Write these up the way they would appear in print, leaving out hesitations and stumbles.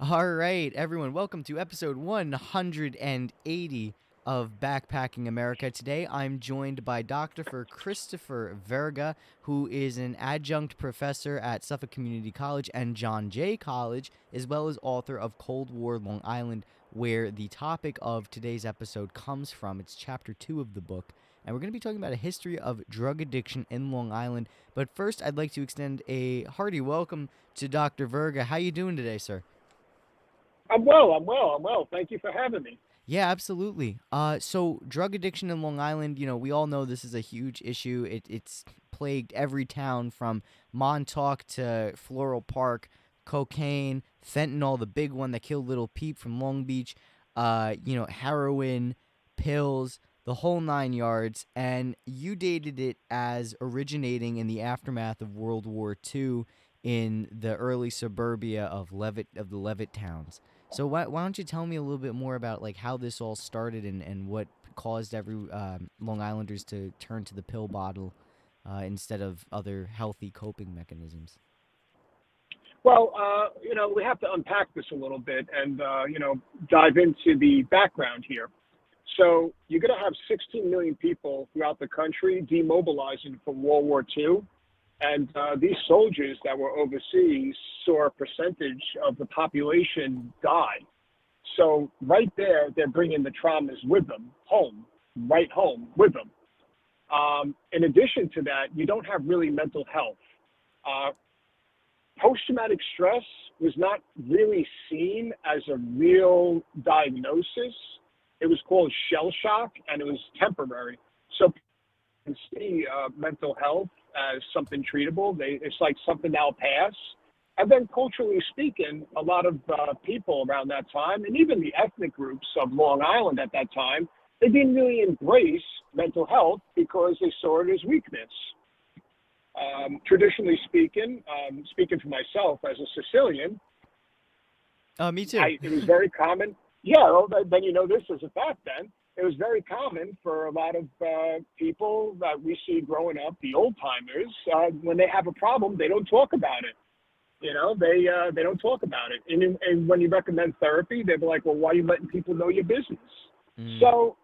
All right, everyone, welcome to episode 180 of Backpacking America. Today, I'm joined by Dr. Christopher Verga, who is an adjunct professor at Suffolk Community College and John Jay College, as well as author of Cold War Long Island, where the topic of today's episode comes from. It's chapter 2 of the book, and we're going to be talking about a history of drug addiction in Long Island. But first, I'd like to extend a hearty welcome to Dr. Verga. How you doing today, sir? I'm well. Thank you for having me. Yeah, absolutely. So drug addiction in Long Island, we all know this is a huge issue. It's plagued every town from Montauk to Floral Park, cocaine, fentanyl, the big one that killed little Pete from Long Beach, heroin, pills, the whole nine yards. And you dated it as originating in the aftermath of World War II in the early suburbia of the Levitt towns. So why don't you tell me a little bit more about like how this all started and what caused every Long Islanders to turn to the pill bottle instead of other healthy coping mechanisms? We have to unpack this a little bit and, dive into the background here. So you're going to have 16 million people throughout the country demobilizing from World War II. And these soldiers that were overseas saw a percentage of the population die. So right there, they're bringing the traumas with them home, right home with them. In addition to that, you don't have really mental health. Uh, Post-traumatic stress was not really seen as a real diagnosis. It was called shell shock, and it was temporary. So people can see mental health as something treatable. It's like something that'll pass. And then culturally speaking, a lot of people around that time, and even the ethnic groups of Long Island at that time, they didn't really embrace mental health because they saw it as weakness. Traditionally speaking for myself as a Sicilian, Me too. it was very common. Yeah, well, then you know this as a fact. Then it was very common for a lot of people that we see growing up, the old timers, when they have a problem, they don't talk about it. They don't talk about it. And when you recommend therapy, they're like, well, why are you letting people know your business? Mm. So,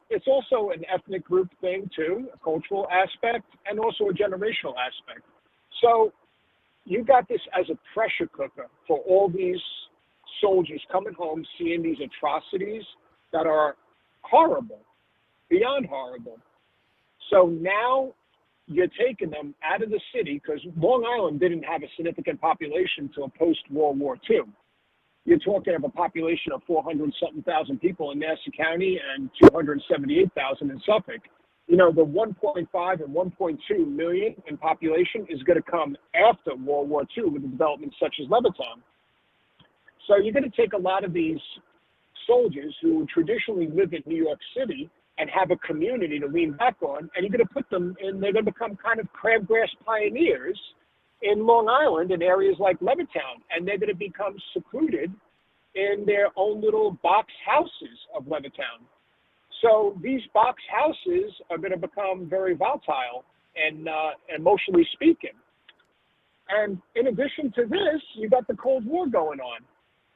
it's also an ethnic group thing too, a cultural aspect, and also a generational aspect. So you got this as a pressure cooker for all these soldiers coming home, seeing these atrocities that are horrible, beyond horrible. So now you're taking them out of the city because Long Island didn't have a significant population until post World War II. You're talking of a population of 400 something thousand people in Nassau County and 278,000 in Suffolk. The 1.5 and 1.2 million in population is going to come after World War II with the developments such as Levittown. So you're going to take a lot of these soldiers who traditionally live in New York City and have a community to lean back on, and you're going to put them in, they're going to become kind of crabgrass pioneers in Long Island in areas like Levittown, and they're going to become secluded in their own little box houses of Levittown. So these box houses are going to become very volatile and emotionally speaking. And in addition to this, you got the Cold War going on.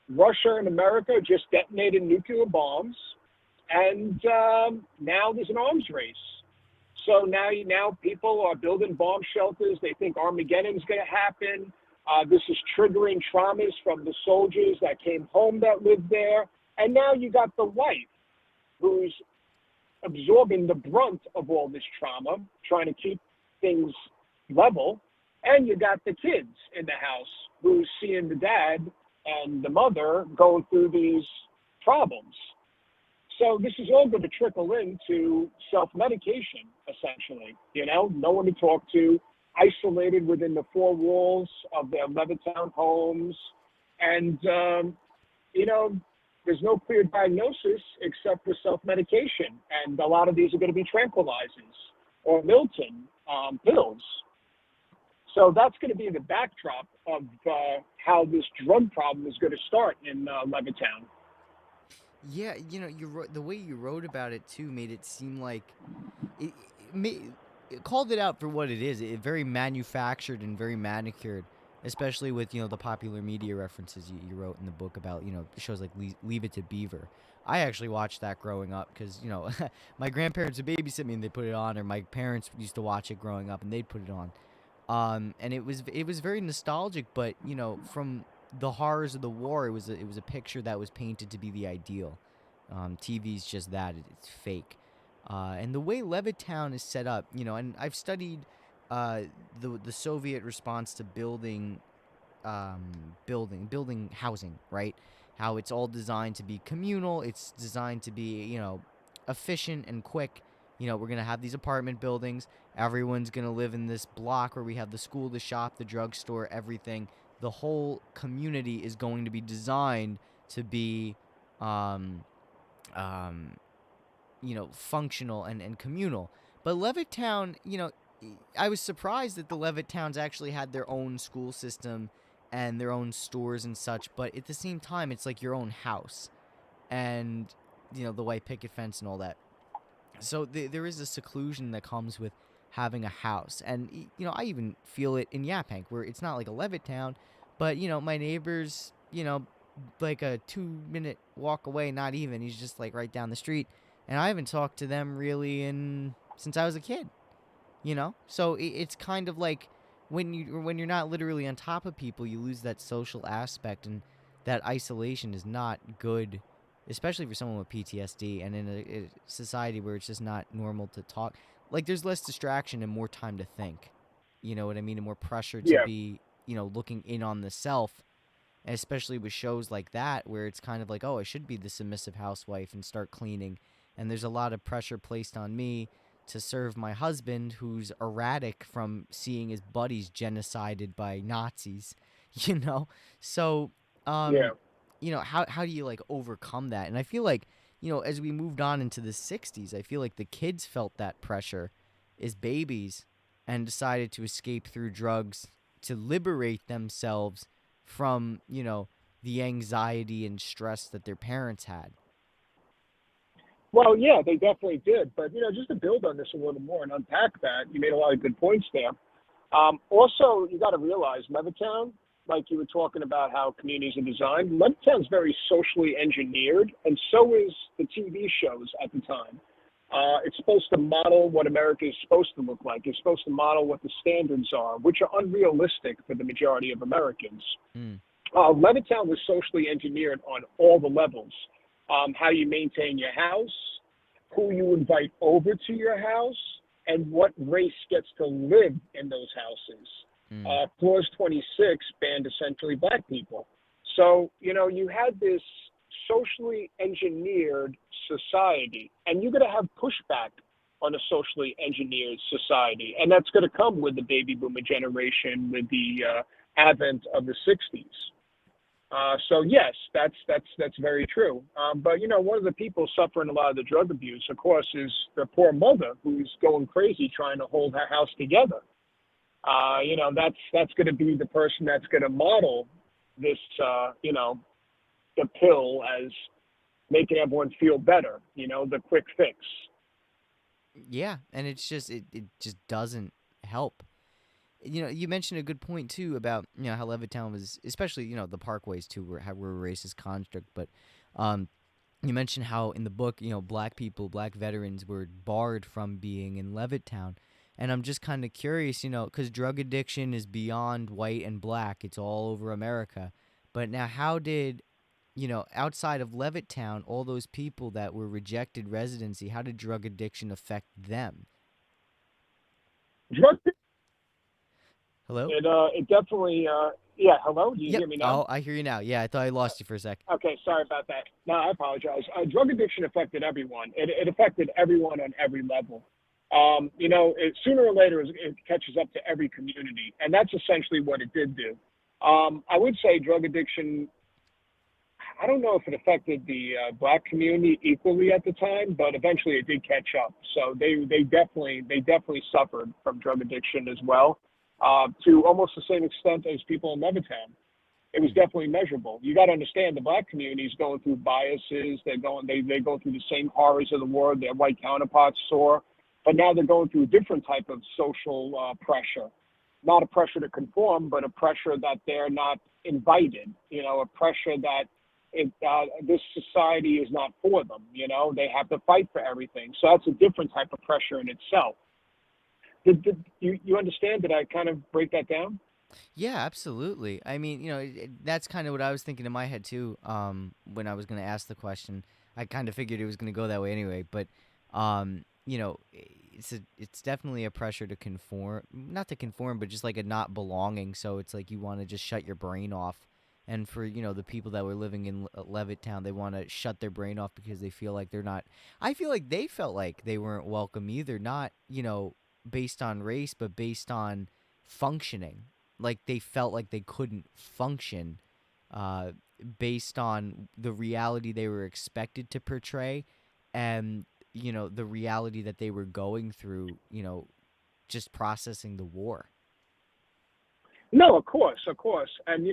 Russia and America just detonated nuclear bombs, and now there's an arms race. So now people are building bomb shelters. They think Armageddon's going to happen. This is triggering traumas from the soldiers that came home that lived there. And now you got the wife who's absorbing the brunt of all this trauma, trying to keep things level. And you got the kids in the house who's seeing the dad and the mother going through these problems. So this is all going to trickle into self-medication, essentially. No one to talk to, isolated within the four walls of their Levittown homes. And, there's no clear diagnosis except for self-medication. And a lot of these are going to be tranquilizers or Milton pills. So that's going to be the backdrop of how this drug problem is going to start in Levittown. Yeah, the way you wrote about it too made it seem like it called it out for what it is. It very manufactured and very manicured. especially with the popular media references you wrote in the book about shows like Leave It to Beaver. I actually watched that growing up because my grandparents would babysit me and they put it on, or my parents used to watch it growing up and they'd put it on. And it was very nostalgic, but from the horrors of the war, it was a picture that was painted to be the ideal. TV's just that; it's fake. And the way Levittown is set up, and I've studied uh, the Soviet response to building housing, right? How it's all designed to be communal. It's designed to be efficient and quick. We're gonna have these apartment buildings. Everyone's gonna live in this block where we have the school, the shop, the drugstore, everything. The whole community is going to be designed to be um, um, functional and communal. But Levittown, I was surprised that the Levittowns actually had their own school system and their own stores and such. But at the same time, it's like your own house, and the white picket fence and all that. So there is a seclusion that comes with having a house, and I even feel it in Yaphank, where it's not like a Levittown, but my neighbors, like a 2 minute walk away, not even. He's just like right down the street, and I haven't talked to them really in since I was a kid. So it's kind of like when you're not literally on top of people, you lose that social aspect, and that isolation is not good, especially for someone with PTSD and in a society where it's just not normal to talk. Like there's less distraction and more time to think. You know what I mean? And more pressure to Yeah. be looking in on the self, and especially with shows like that where it's kind of like, oh, I should be the submissive housewife and start cleaning, and there's a lot of pressure placed on me to serve my husband who's erratic from seeing his buddies genocided by Nazis. you know so Yeah. um how do you like overcome that? And I feel like as we moved on into the 60s, I feel like the kids felt that pressure as babies and decided to escape through drugs to liberate themselves from the anxiety and stress that their parents had. Well, yeah, they definitely did. But just to build on this a little more and unpack that, you made a lot of good points there. Also, you got to realize Levittown, like you were talking about how communities are designed. Levittown's very socially engineered, and so is the TV shows at the time. It's supposed to model what America is supposed to look like. It's supposed to model what the standards are, which are unrealistic for the majority of Americans. Mm. Levittown was socially engineered on all the levels. How you maintain your house, who you invite over to your house, and what race gets to live in those houses. Mm. Clause 26 banned essentially black people. So, you had this socially engineered society, and you're going to have pushback on a socially engineered society. And that's going to come with the baby boomer generation, with the advent of the 60s. So yes, that's very true. But one of the people suffering a lot of the drug abuse, of course, is the poor mother who's going crazy trying to hold her house together. That's going to be the person that's going to model this, the pill as making everyone feel better. The quick fix. Yeah, and it just doesn't help. You mentioned a good point too about how Levittown was, especially the parkways too, were a racist construct. But um, you mentioned how in the book, black people, black veterans were barred from being in Levittown, and I'm just kind of curious, because drug addiction is beyond white and black; it's all over America. But now, how did outside of Levittown, all those people that were rejected residency, how did drug addiction affect them? Drug Hello? it definitely yeah. Hello, do you Yep. hear me now? Oh, I hear you now. Yeah, I thought I lost you for a sec. Okay, sorry about that. No, I apologize. Drug addiction affected everyone. It affected everyone on every level. Sooner or later, it catches up to every community, and that's essentially what it did do. I would say drug addiction. I don't know if it affected the black community equally at the time, but eventually it did catch up. So they definitely suffered from drug addiction as well, to almost the same extent as people in Levittown. It was definitely measurable. You got to understand the black community is going through biases. They go through the same horrors of the war their white counterparts saw, but now they're going through a different type of social pressure. not a pressure to conform, but a pressure that they're not invited, a pressure that this society is not for them, they have to fight for everything. So that's a different type of pressure in itself. You understand? Did I kind of break that down? Yeah, absolutely. I mean, that's kind of what I was thinking in my head too. When I was going to ask the question, I kind of figured it was going to go that way anyway. But, it's definitely a pressure to conform, not to conform, but just like a not belonging. So it's like you want to just shut your brain off. And for the people that were living in Levittown, they want to shut their brain off because they feel like they're not. I feel like they felt like they weren't welcome either. Not based on race, but based on functioning, like they felt like they couldn't function uh, based on the reality they were expected to portray, and the reality that they were going through, just processing the war. No, of course. And,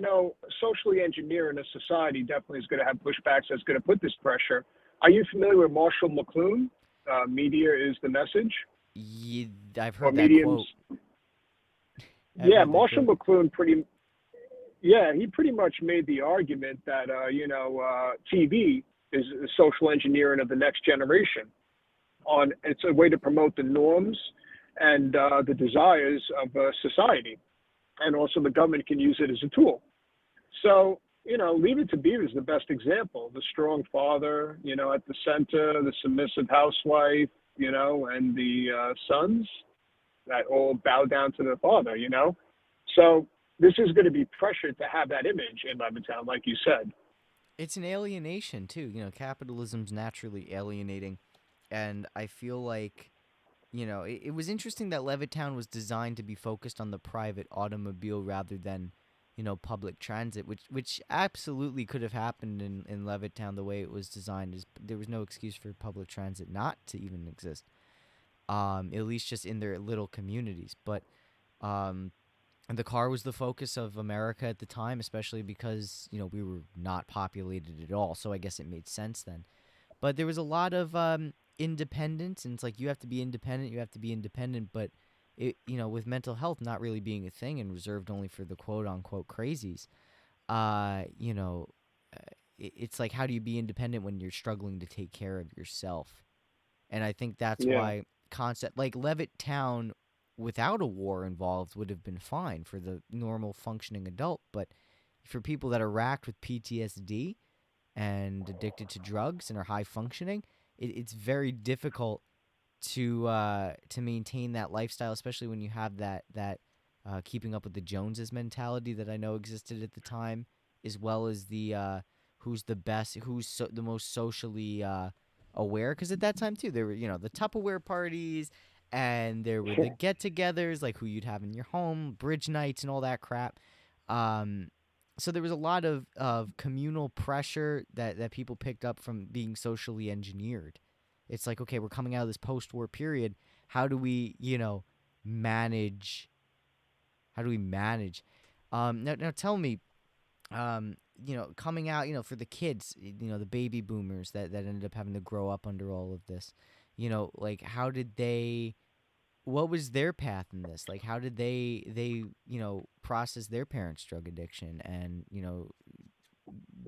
socially engineering a society definitely is going to have pushbacks that's going to put this pressure. Are you familiar with Marshall McLuhan? Media is the message, Yeah, I've or heard that mediums. quote. I've Yeah, heard that Marshall quote. McLuhan he pretty much made the argument that, TV is social engineering of the next generation. It's a way to promote the norms and the desires of society, and also the government can use it as a tool. So, Leave It to Beaver is the best example. The strong father, at the center, the submissive housewife, and the sons that all bow down to their father. So this is going to be pressured to have that image in Levittown, like you said. It's an alienation too. Capitalism's naturally alienating, and I feel like it was interesting that Levittown was designed to be focused on the private automobile rather than, public transit, which absolutely could have happened in Levittown the way it was designed. Is there was no excuse for public transit not to even exist. At least just in their little communities, but um, the car was the focus of America at the time, especially because we were not populated at all. So I guess it made sense then. But there was a lot of independence, and it's like you have to be independent, you have to be independent. But with mental health not really being a thing and reserved only for the quote unquote crazies, uh, you know, it's like how do you be independent when you're struggling to take care of yourself? And I think that's Yeah. why concept like Levittown without a war involved would have been fine for the normal functioning adult, but for people that are racked with PTSD and addicted to drugs and are high functioning, it's very difficult to maintain that lifestyle, especially when you have that keeping up with the Joneses mentality that I know existed at the time, as well as the who's the best, the most socially aware. Because at that time too, there were the Tupperware parties, and there were the get-togethers like who you'd have in your home, bridge nights, and all that crap. Um, so there was a lot of communal pressure that people picked up from being socially engineered. It's like, okay, we're coming out of this post-war period. How do we, manage? How do we manage? Now tell me, coming out, for the kids, the baby boomers that ended up having to grow up under all of this, like how did they? What was their path in this? Like, how did they process their parents' drug addiction and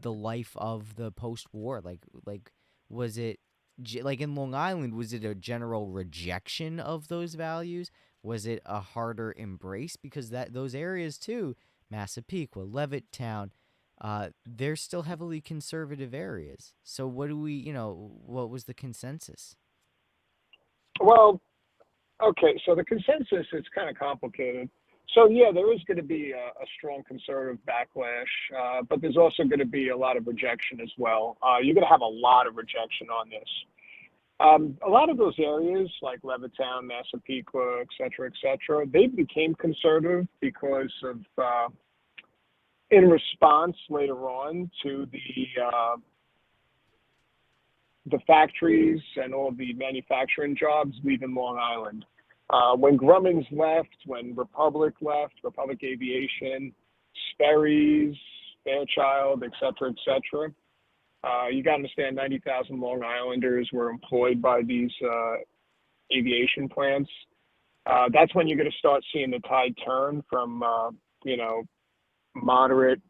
the life of the post-war? Like was it like in Long Island? Was it a general rejection of those values? Was it a harder embrace because that those areas too, Massapequa, Levittown, they're still heavily conservative areas. So what do we, what was the consensus? Well, okay, so the consensus is kind of complicated. So yeah, there is going to be a strong conservative backlash, but there's also going to be a lot of rejection as well. You're going to have a lot of rejection on this. A lot of those areas, like Levittown, Massapequa, et cetera, they became conservative because of, in response later on to the factories and all the manufacturing jobs leaving Long Island. When Grummings left, when Republic left, Republic Aviation, Sperry's, Fairchild, et cetera, you got to understand 90,000 Long Islanders were employed by these aviation plants. That's when you're going to start seeing the tide turn from, you know, moderate,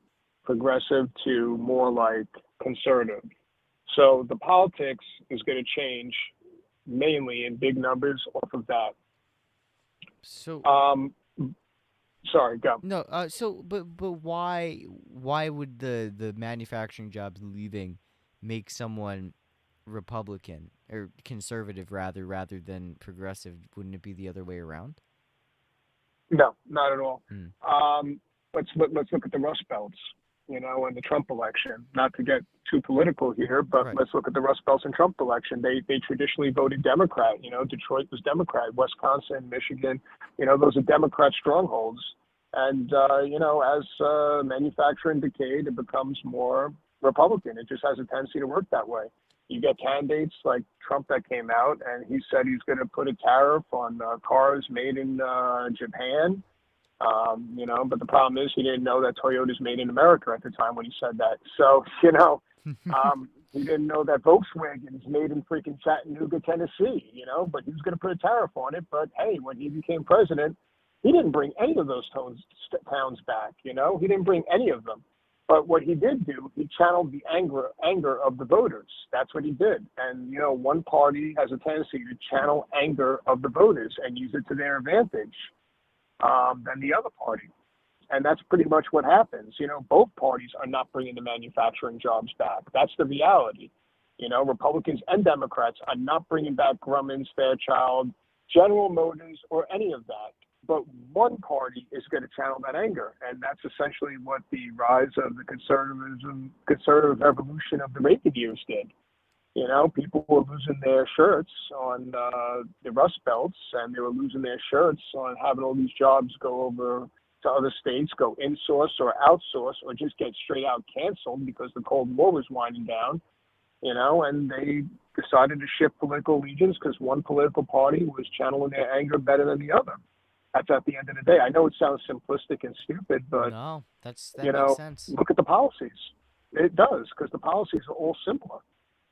progressive to more like conservative. So the politics is going to change mainly in big numbers off of that. So Um, Sorry, go. no, but why would the manufacturing jobs leaving make someone Republican or conservative rather than progressive? Wouldn't it be the other way around? No, not at all. Mm, Let's look at the Rust Belts, you know, and the Trump election. Not to get too political here, but right. let's look at the Rust Belts and Trump election. They traditionally voted Democrat. You know, Detroit was Democrat, Wisconsin, Michigan. You know, those are Democrat strongholds. And you know, as manufacturing decayed, it becomes more Republican. It just has a tendency to work that way. You get candidates like Trump that came out and he said he's going to put a tariff on cars made in Japan. You know, but the problem is he didn't know that Toyota's made in America at the time when he said that. So, you know, he didn't know that Volkswagen is made in freaking Chattanooga, Tennessee, you know, but he was going to put a tariff on it. But hey, when he became president, he didn't bring any of those towns back, you know, he didn't bring any of them. But what he did do, he channeled the anger of the voters. That's what he did. And, you know, one party has a tendency to channel anger of the voters and use it to their advantage than the other party. And that's pretty much what happens. You know, both parties are not bringing the manufacturing jobs back. That's the reality. You know, Republicans and Democrats are not bringing back Grumman's, Fairchild, General Motors, or any of that. But one party is going to channel that anger. And that's essentially what the rise of the conservative evolution of the Reagan years did. You know, people were losing their shirts on the Rust Belts, and they were losing their shirts on having all these jobs go over to other states, go in-source or outsource, or just get straight out canceled because the Cold War was winding down, you know, and they decided to shift political allegiance because one political party was channeling their anger better than the other. That's at the end of the day. I know it sounds simplistic and stupid, but, No, that you makes know, sense. look at the policies. It does, because the policies are all similar.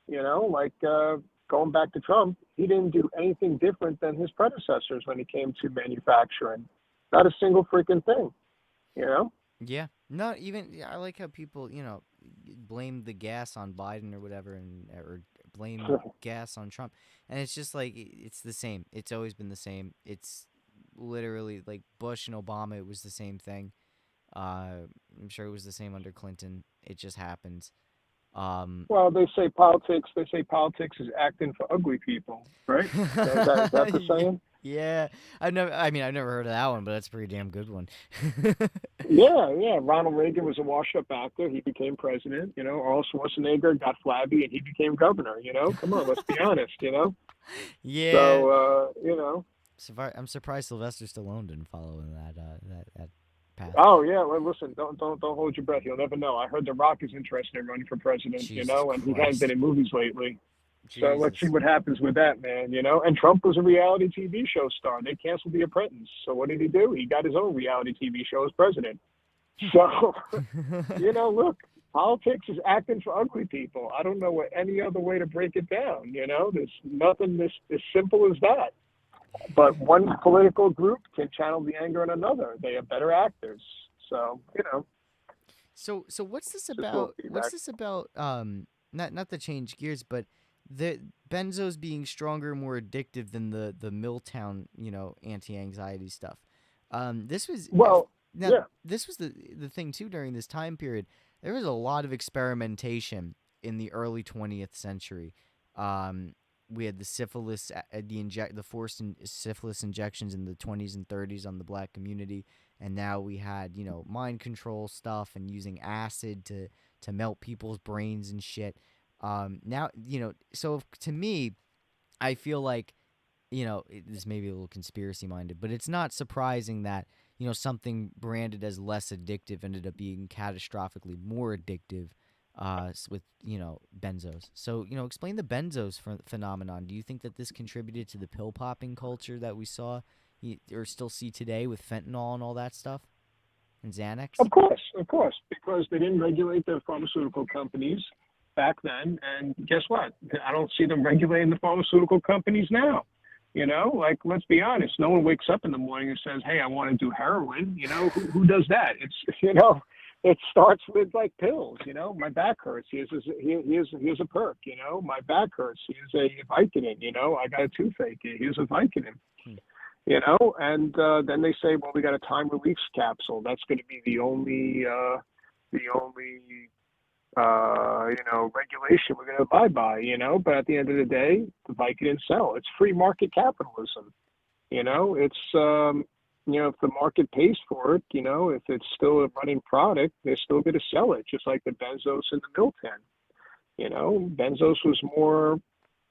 You know, like going back to Trump, he didn't do anything different than his predecessors when it came to manufacturing. Not a single freaking thing, you know? Yeah. No, even I like how people, blame the gas on Biden or whatever, or blame gas on Trump, and it's just like it's the same. It's always been the same. It's literally like Bush and Obama. It was the same thing. I'm sure it was the same under Clinton. It just happens. Um, Well, they say politics is acting for ugly people, right? Is that the yeah, saying? yeah. I've never heard of that one, but that's a pretty damn good one. Yeah, yeah. Ronald Reagan was a washed-up actor. He became president. You know, Arnold Schwarzenegger got flabby and he became governor. You know, come on, let's be honest. You know, Yeah. so you know. I'm surprised Sylvester Stallone didn't follow in that path. Oh yeah, well listen, don't hold your breath. You'll never know. I heard The Rock is interested in running for president, you Jesus know, and he hasn't been Christ. in movies lately. So let's see Jesus. what happens with that, man, you know. And Trump was a reality TV show star. They canceled The Apprentice. So what did he do? He got his own reality TV show as president. So, you know, look, politics is acting for ugly people. I don't know what any other way to break it down, you know. There's nothing this as simple as that. But one political group can channel the anger in another. They are better actors. So, you know, So what's this just a little about? What's feedback. this about? Not to change gears, but the benzos being stronger, more addictive than the Milltown, anti-anxiety stuff. This was Well, now yeah. this was the thing too during this time period. There was a lot of experimentation in the early 20th century. Um, we had the syphilis, the forced syphilis injections in the 20s and 30s on the black community, and now we had mind control stuff and using acid to melt people's brains and shit. Now so to me, I feel like this may be a little conspiracy minded, but it's not surprising that something branded as less addictive ended up being catastrophically more addictive with benzos. So explain the benzos phenomenon. Do you think that this contributed to the pill popping culture that we saw or still see today with fentanyl and all that stuff and Xanax? Of course, because they didn't regulate the pharmaceutical companies back then. And guess what? I don't see them regulating the pharmaceutical companies now. Like, let's be honest. No one wakes up in the morning and says, "Hey, I want to do heroin." Who does that? It's it starts with like pills. My back hurts. Here's a perk. My back hurts. Here's a Vicodin. I got a toothache. Here's a Vicodin. Hmm. And then they say, well, we got a time release capsule. That's going to be the only regulation we're going to abide by. But at the end of the day, the Vicodin sell. It's free market capitalism. It's if the market pays for it, if it's still a running product, they're still going to sell it, just like the benzos and the Milten. Benzos was more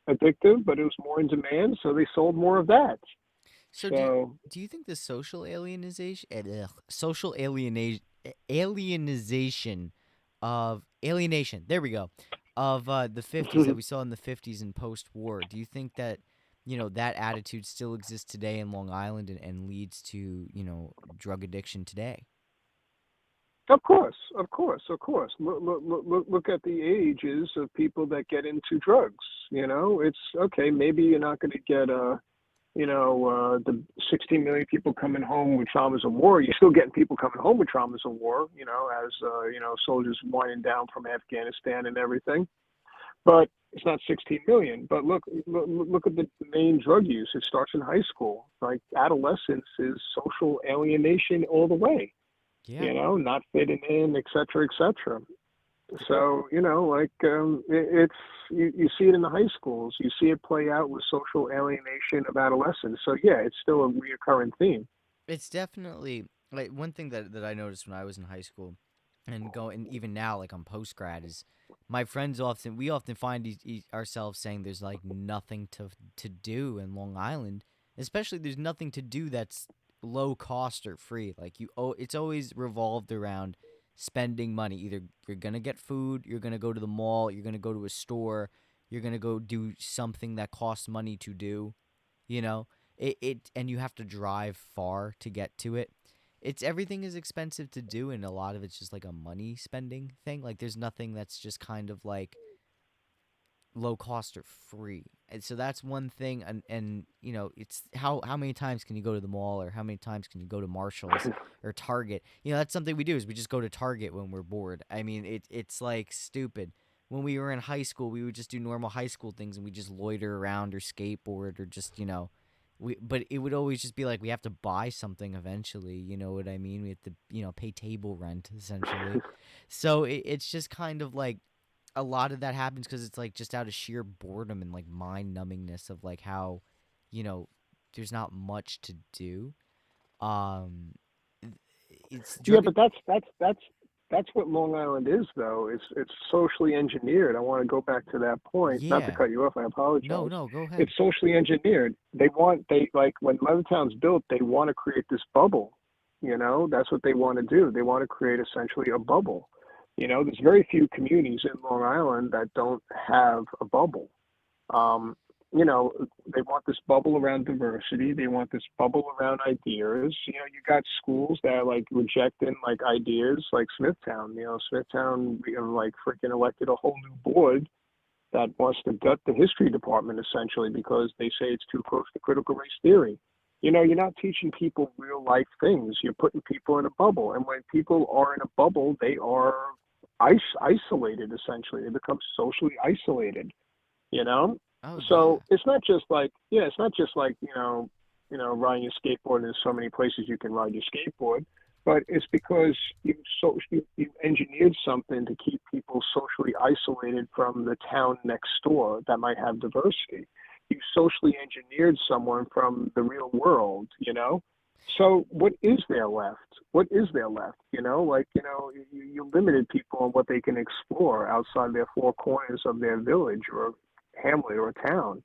addictive, but it was more in demand, so they sold more of that. So So do you think the social alienization of alienation, there we go, of the 50s that we saw in the 50s and post-war, do you think that that attitude still exists today in Long Island and leads to drug addiction today? of course, of course, of course. Look at the ages of people that get into drugs. It's okay. Maybe you're not going to get the 16 million people coming home with traumas of war. You're still getting people coming home with traumas of war. As soldiers winding down from Afghanistan and everything. But it's not 16 million. But look at the main drug use. It starts in high school. Like adolescence is social alienation all the way. Yeah. Not fitting in, et cetera, et cetera. So it's you see it in the high schools. You see it play out with social alienation of adolescents. So yeah, it's still a reoccurring theme. It's definitely like one thing that I noticed when I was in high school and even now like on post grad is my friends often find ourselves saying there's like nothing to do in Long Island, especially there's nothing to do that's low cost or free. Like it's always revolved around spending money. Either you're gonna get food, you're gonna go to the mall, you're gonna go to a store, you're gonna go do something that costs money to do. You know, and you have to drive far to get to it. It's everything is expensive to do, and a lot of it's just like a money spending thing. Like there's nothing that's just kind of like low cost or free. And so that's one thing. And it's how many times can you go to the mall, or how many times can you go to Marshalls or Target? That's something we do is we just go to Target when we're bored. I mean, it's like stupid. When we were in high school, we would just do normal high school things, and we just loiter around or skateboard or just but it would always just be like we have to buy something eventually. You know what I mean? We have to pay table rent essentially. So it's just kind of like a lot of that happens because it's like just out of sheer boredom and like mind numbingness of like how you know there's not much to do. Um, it's Yeah, drug. but that's what Long Island is, though. It's socially engineered. I want to go back to that point. Not to Yeah. cut you off. I No, apologize. no, go ahead. It's socially engineered. They like when Levittown's built. They want to create this bubble. That's what they want to do. They want to create essentially a bubble. There's very few communities in Long Island that don't have a bubble. Um, they want this bubble around diversity. They want this bubble around ideas. You got schools that are like rejecting like ideas, like Smithtown. Smithtown, like freaking elected a whole new board that wants to gut the history department essentially because they say it's too close to critical race theory. You're not teaching people real life things. You're putting people in a bubble, and when people are in a bubble, they are isolated essentially. They become socially isolated. You know, Oh so yeah. it's not just like riding your skateboard. And there's so many places you can ride your skateboard, but it's because you engineered something to keep people socially isolated from the town next door that might have diversity. You socially engineered someone from the real world. So what is there left? What is there left? You limited people on what they can explore outside their four corners of their village or hamlet or town.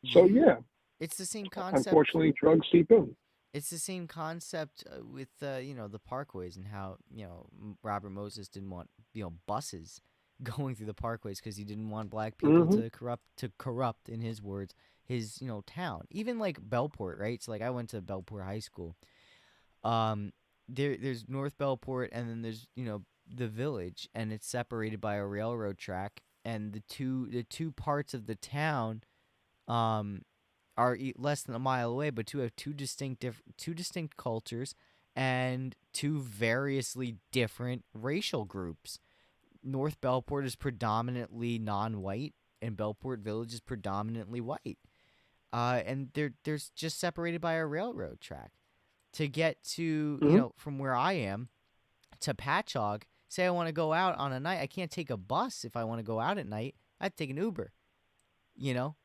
So Yeah. yeah, It's the same concept. unfortunately, drugs seep in. It's the same concept with the parkways and how Robert Moses didn't want buses going through the parkways because he didn't want black people Hmm. to corrupt in his words his town. Even like Bellport, right? So like I went to Bellport High School. Um, there's North Bellport, and then there's the village, and it's separated by a railroad track, and the two parts of the town um are less than a mile away, but two have two distinct cultures and two variously different racial groups. North Belport is predominantly non-white, and Belport Village is predominantly white. And they're just separated by a railroad track. To get to, Hmm. from where I am to Patchogue, say I want to go out on a night, I can't take a bus if I want to go out at night. I have to take an Uber.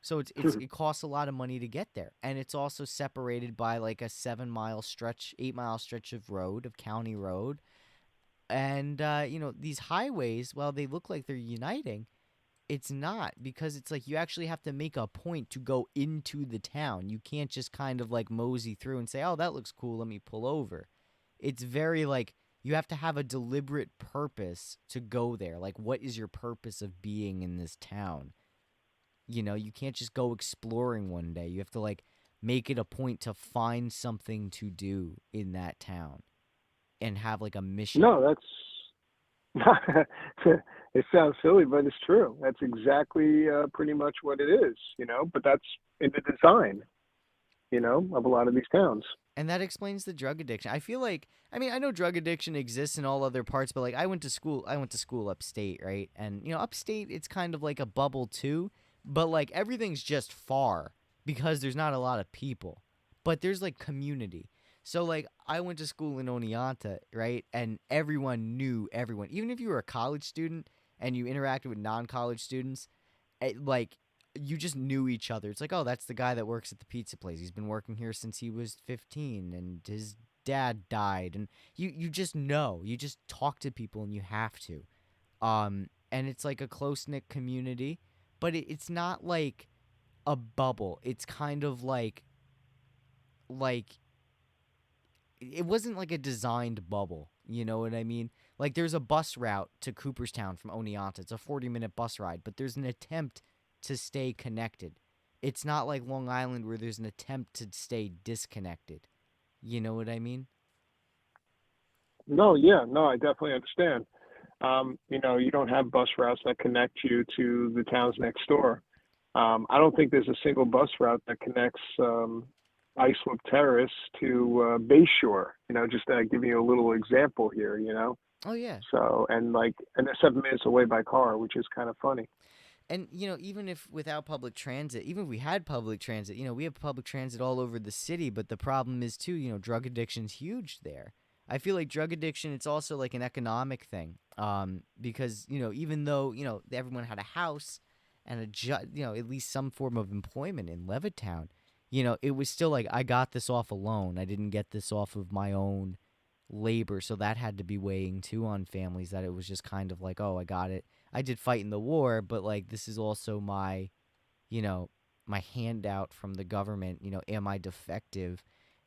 So it costs a lot of money to get there, and it's also separated by like a 7 mile stretch, 8 mile stretch of county road, and these highways, while they look like they're uniting, it's not, because it's like you actually have to make a point to go into the town. You can't just kind of like mosey through and say, "Oh, that looks cool, let me pull over." It's very like you have to have a deliberate purpose to go there. Like, what is your purpose of being in this town? You can't just go exploring one day. You have to like make it a point to find something to do in that town and have like a mission. No, that's it sounds silly, but it's true. That's exactly pretty much what it is, But that's in the design, of a lot of these towns. And that explains the drug addiction. I feel like, I mean, I know drug addiction exists in all other parts, but like I went to school upstate, right? And upstate, it's kind of like a bubble too, but like everything's just far because there's not a lot of people. But there's like community. So like I went to school in Oneonta, right? And everyone knew everyone. Even if you were a college student and you interacted with non-college students, like you just knew each other. It's like, oh, that's the guy that works at the pizza place. He's been working here since he was 15, and his dad died, and you just know. You just talk to people, and you have to. And it's like a close knit community, but it's not like a bubble. It's kind of like it wasn't like a designed bubble. You know what I mean? Like there's a bus route to Cooperstown from Oneonta. It's a 40-minute bus ride, but there's an attempt to stay connected. It's not like Long Island where there's an attempt to stay disconnected. You know what I mean? No, yeah, no, I definitely understand. You don't have bus routes that connect you to the towns next door. I don't think there's a single bus route that connects Islip Terrace to Bayshore. Just giving you a little example here. Oh yeah. So and they're 7 minutes away by car, which is kind of funny. And even if without public transit, even if we had public transit, we have public transit all over the city, but the problem is too, drug addiction's huge there. I feel like drug addiction, it's also like an economic thing. Because, even though, everyone had a house and at least some form of employment in Levittown, it was still like I got this off a loan. I didn't get this off of my own labor, so that had to be weighing too on families, that it was just kind of like, oh, I got it. I did fight in the war, but like this is also you know, my handout from the government. Am I defective?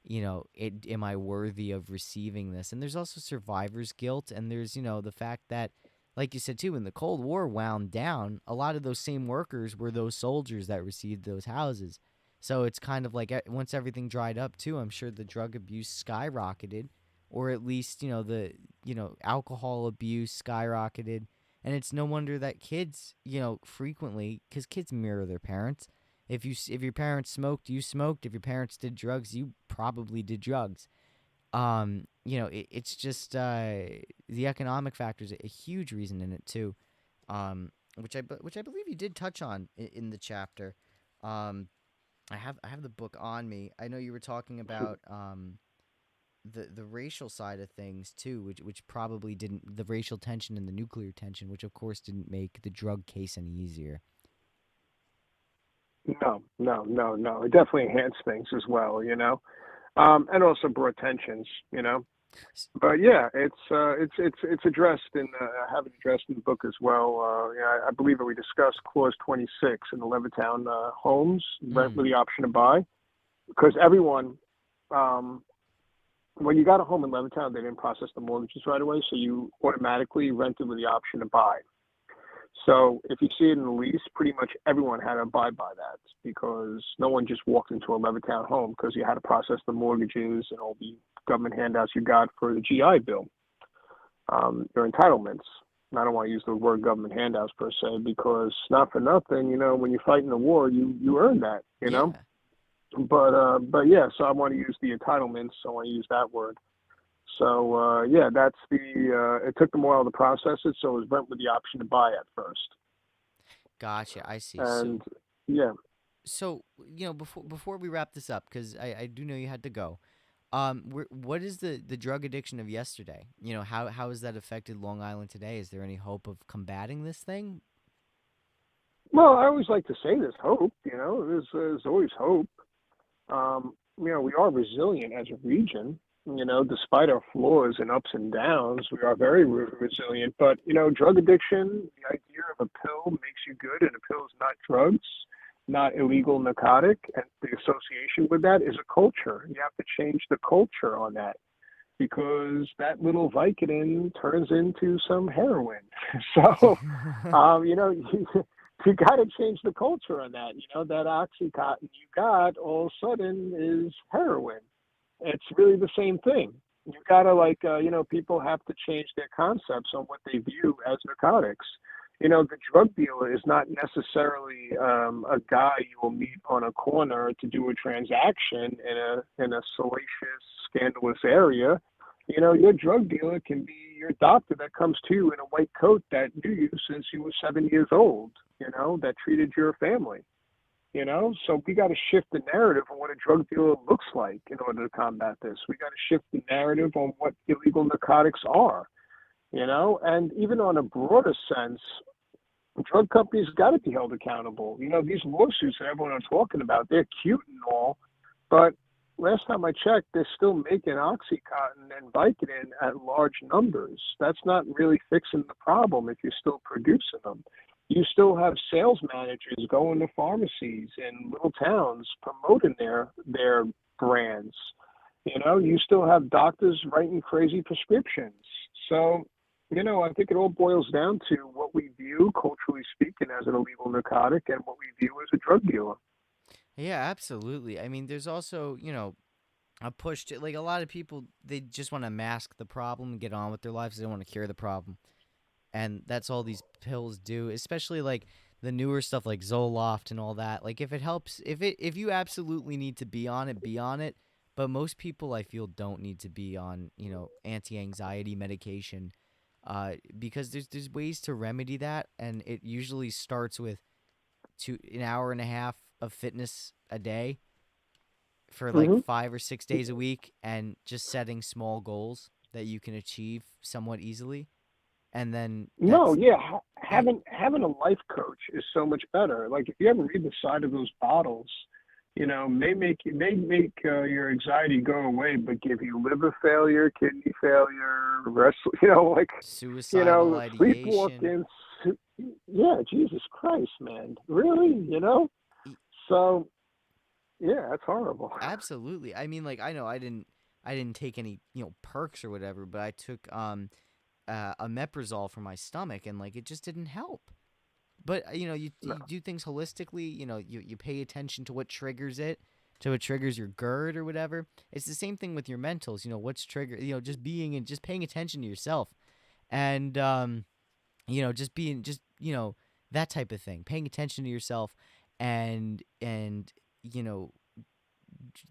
Am I worthy of receiving this? And there's also survivor's guilt, and there's the fact that, like you said too, when the Cold War wound down, a lot of those same workers were those soldiers that received those houses. So it's kind of like once everything dried up too, I'm sure the drug abuse skyrocketed, or at least the alcohol abuse skyrocketed. And it's no wonder that kids, frequently, because kids mirror their parents. If your parents smoked, you smoked. If your parents did drugs, you probably did drugs. It's just the economic factor is a huge reason in it too, which I believe you did touch on in the chapter. Um, I have the book on me. I know you were talking about the racial side of things too, which probably didn't, the racial tension and the nuclear tension, which of course didn't make the drug case any easier. No, no, no, no. It definitely enhanced things as well. And also brought tensions. S- But yeah, it's addressed I have it addressed in the book as well. I believe that we discussed clause 26 in the Levittown homes, rent Mm, with the option to buy, because everyone, um, when you got a home in Levittown, they didn't process the mortgages right away, so you automatically rented with the option to buy. So if you see it in the lease, pretty much everyone had to abide by that because no one just walked into a Levittown home because you had to process the mortgages and all the government handouts you got for the GI Bill, your entitlements. And I don't want to use the word government handouts per se because not for nothing, when you fight in the war, you earn that. yeah. But yeah, so I want to use the entitlements. So I want to use that word. So yeah, that's the. It took them a while to process it, so it was rent with the option to buy at first. Gotcha. I see. And yeah, So before we wrap this up, because I do know you had to go. What is the drug addiction of yesterday? How has that affected Long Island today? Is there any hope of combating this thing? well, I always like to say there's hope. There's always hope. We are resilient as a region. Despite our flaws and ups and downs, we are very resilient. But drug addiction, the idea of a pill makes you good, and a pill is not drugs, not illegal narcotic, and the association with that is a culture. You have to change the culture on that because that little Vicodin turns into some heroin. So, you got to change the culture on that. That Oxycontin you got all of a sudden is heroin. It's really the same thing. You got to people have to change their concepts on what they view as narcotics. The drug dealer is not necessarily a guy you will meet on a corner to do a transaction in a salacious, scandalous area. Your drug dealer can be your doctor that comes to you in a white coat that knew you since you were 7 years old, that treated your family. So we got to shift the narrative on what a drug dealer looks like in order to combat this. We got to shift the narrative on what illegal narcotics are, and even on a broader sense, drug companies got to be held accountable. These lawsuits that everyone is talking about, they're cute and all, but last time I checked, they're still making Oxycontin and Vicodin at large numbers. That's not really fixing the problem if you're still producing them. You still have sales managers going to pharmacies in little towns promoting their brands. You still have doctors writing crazy prescriptions. So, I think it all boils down to what we view, culturally speaking, as an illegal narcotic and what we view as a drug dealer. Yeah, absolutely. I mean, there's also a push to like a lot of people. They just want to mask the problem and get on with their lives. They don't want to cure the problem, and that's all these pills do. Especially like the newer stuff like Zoloft and all that. Like if it helps, if you absolutely need to be on it, be on it. But most people, I feel, don't need to be on anti-anxiety medication, because there's ways to remedy that, and it usually starts with an hour and a half of fitness a day for like hmm 5 or 6 days a week, and just setting small goals that you can achieve somewhat easily, and then No, that's yeah, yeah, having a life coach is so much better. Like if you ever read the side of those bottles, may make your anxiety go away, but give you liver failure, kidney failure, rest, suicidal ideation. sleepwalking. Yeah, Jesus Christ, man, really? E- So yeah, that's horrible. Absolutely. I mean, like I didn't take any perks or whatever, but I took a meprazole for my stomach, and like it just didn't help. But you do things holistically. You pay attention to what triggers it, to what triggers your GERD or whatever. It's the same thing with your mentals. What's trigger. Just being and just paying attention to yourself, and just being just that type of thing. Paying attention to yourself, and you know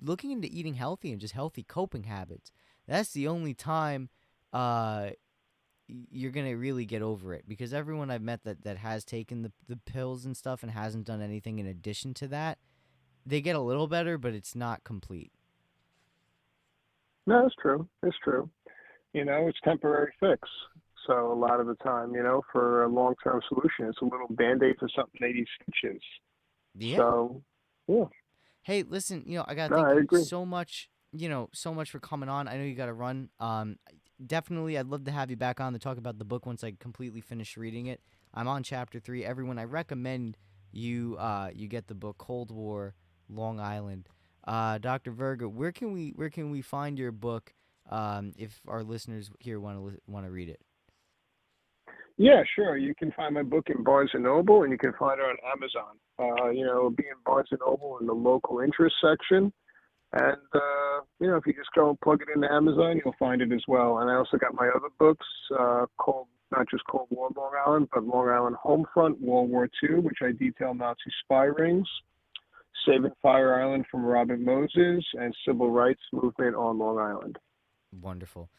looking into eating healthy and just healthy coping habits. That's the only time uh you're gonna really get over it, because everyone I've met that has taken the pills and stuff and hasn't done anything in addition to that, they get a little better, but it's not complete. No, it's true. It's true. It's temporary fix. So a lot of the time, for a long-term solution, it's a little band-aid for something they need stitches. Yeah. So, yeah, Hey, listen, I gotta no, thank I you agree. so much, so much for coming on. I know you gotta run. Definitely, I'd love to have you back on to talk about the book once I completely finish reading it. I'm on chapter 3. Everyone, I recommend you get the book Cold War, Long Island. Dr. Verga, where can we find your book? If our listeners here want to read it. Yeah, sure. You can find my book in Barnes and Noble, and you can find it on Amazon. It'll be in Barnes and Noble in the local interest section. And, if you just go and plug it into Amazon, you'll find it as well. And I also got my other books, called not just Cold War Long Island, but Long Island Homefront World War II, which I detail Nazi spy rings. Saving Fire Island from Robin Moses, and Civil Rights Movement on Long Island. Wonderful.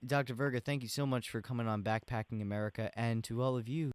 Dr. Verga, thank you so much for coming on Backpacking America, and to all of you